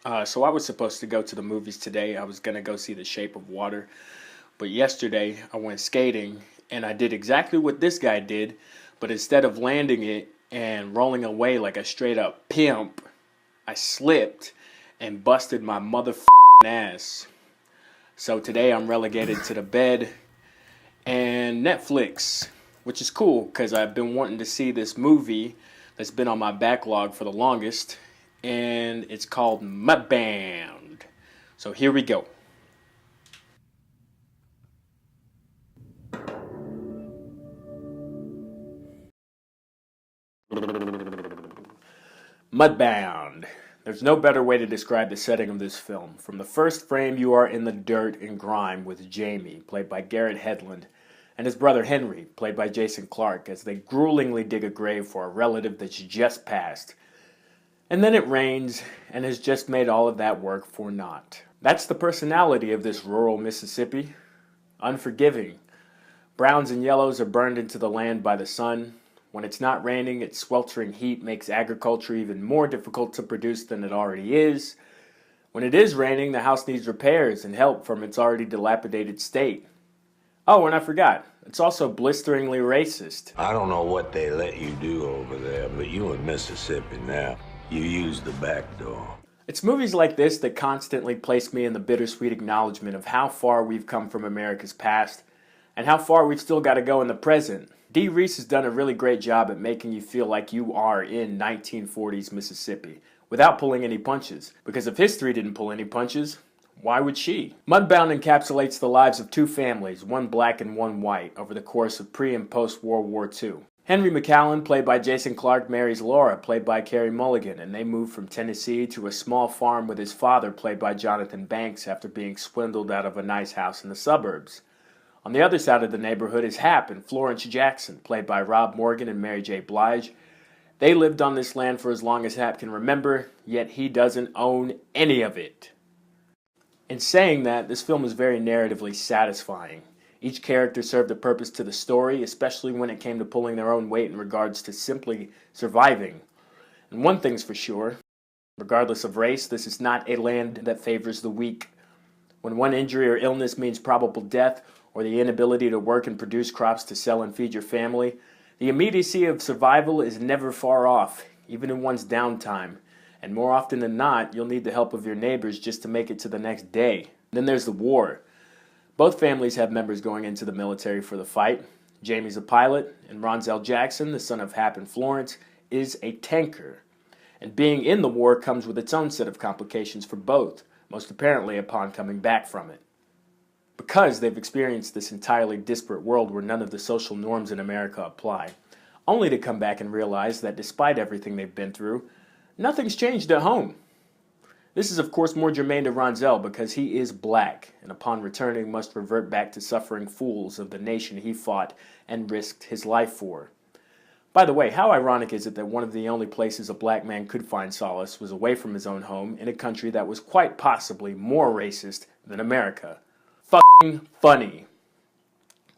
So I was supposed to go to the movies today. I was gonna go see The Shape of Water, but yesterday I went skating and I did exactly what this guy did, but instead of landing it and rolling away like a straight up pimp, I slipped and busted my motherfucking ass. So today I'm relegated to the bed and Netflix, which is cool because I've been wanting to see this movie that's been on my backlog for the longest, and it's called Mudbound. So here we go. Mudbound. There's no better way to describe the setting of this film. From the first frame, you are in the dirt and grime with Jamie, played by Garrett Hedlund, and his brother Henry, played by Jason Clarke, as they gruelingly dig a grave for a relative that's just passed. And then it rains, and has just made all of that work for naught. That's the personality of this rural Mississippi. Unforgiving. Browns and yellows are burned into the land by the sun. When it's not raining, its sweltering heat makes agriculture even more difficult to produce than it already is. When it is raining, the house needs repairs and help from its already dilapidated state. Oh, and I forgot, it's also blisteringly racist. I don't know what they let you do over there, but you in Mississippi now. You use the back door. It's movies like this that constantly place me in the bittersweet acknowledgement of how far we've come from America's past and how far we've still got to go in the present. Dee Rees has done a really great job at making you feel like you are in 1940s Mississippi without pulling any punches. Because if history didn't pull any punches, why would she? Mudbound encapsulates the lives of two families, one black and one white, over the course of pre- and post-World War II. Henry McCallum, played by Jason Clarke, marries Laura, played by Carey Mulligan, and they move from Tennessee to a small farm with his father, played by Jonathan Banks, after being swindled out of a nice house in the suburbs. On the other side of the neighborhood is Hap and Florence Jackson, played by Rob Morgan and Mary J. Blige. They lived on this land for as long as Hap can remember, yet he doesn't own any of it. In saying that, this film is very narratively satisfying. Each character served a purpose to the story, especially when it came to pulling their own weight in regards to simply surviving. And one thing's for sure, regardless of race, this is not a land that favors the weak. When one injury or illness means probable death, or the inability to work and produce crops to sell and feed your family, the immediacy of survival is never far off, even in one's downtime. And more often than not, you'll need the help of your neighbors just to make it to the next day. Then there's the war. Both families have members going into the military for the fight. Jamie's a pilot, and Ronzel Jackson, the son of Hap and Florence, is a tanker. And being in the war comes with its own set of complications for both, most apparently upon coming back from it. Because they've experienced this entirely disparate world where none of the social norms in America apply, only to come back and realize that despite everything they've been through, nothing's changed at home. This is of course more germane to Ronzel because he is black, and upon returning must revert back to suffering fools of the nation he fought and risked his life for. By the way, how ironic is it that one of the only places a black man could find solace was away from his own home in a country that was quite possibly more racist than America? Fucking funny.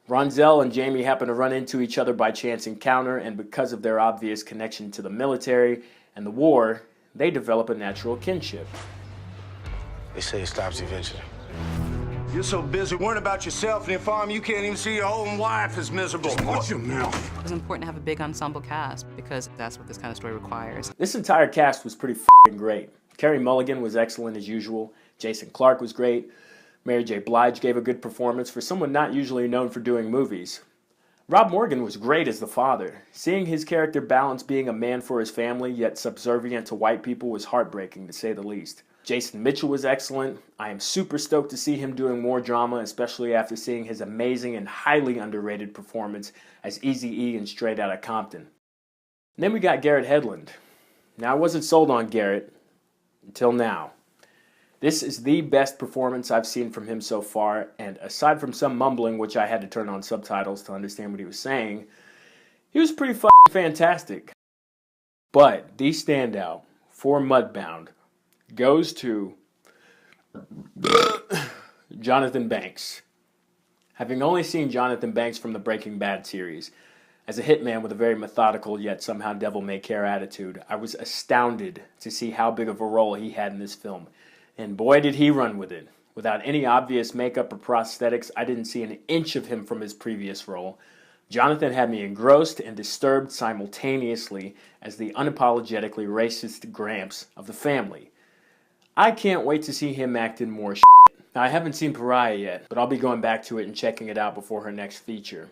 Ronzel and Jamie happen to run into each other by chance encounter, and because of their obvious connection to the military and the war, they develop a natural kinship. They say it stops eventually. You're so busy worrying about yourself and your farm, you can't even see your own wife is miserable. Just watch your mouth. It was important to have a big ensemble cast because that's what this kind of story requires. This entire cast was pretty f***ing great. Carey Mulligan was excellent as usual. Jason Clarke was great. Mary J. Blige gave a good performance for someone not usually known for doing movies. Rob Morgan was great as the father. Seeing his character balance being a man for his family, yet subservient to white people, was heartbreaking, to say the least. Jason Mitchell was excellent. I am super stoked to see him doing more drama, especially after seeing his amazing and highly underrated performance as Eazy-E in Straight Outta Compton. And then we got Garrett Hedlund. Now, I wasn't sold on Garrett until now. This is the best performance I've seen from him so far, and aside from some mumbling, which I had to turn on subtitles to understand what he was saying, he was pretty fucking fantastic. But the standout for Mudbound goes to Jonathan Banks. Having only seen Jonathan Banks from the Breaking Bad series, As a hitman with a very methodical yet somehow devil-may-care attitude, I was astounded to see how big of a role he had in this film. And boy did he run with it. Without any obvious makeup or prosthetics, I didn't see an inch of him from his previous role. Jonathan had me engrossed and disturbed simultaneously as the unapologetically racist Gramps of the family. I can't wait to see him act in more shit. Now, I haven't seen Pariah yet, but I'll be going back to it and checking it out before her next feature.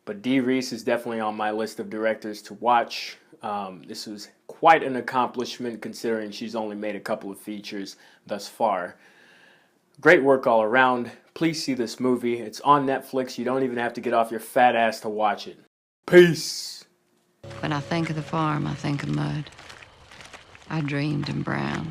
But Dee Rees is definitely on my list of directors to watch. This was quite an accomplishment considering she's only made a couple of features thus far. Great work all around. Please see this movie. It's on Netflix. You don't even have to get off your fat ass to watch it. Peace! When I think of the farm, I think of mud. I dreamed in brown.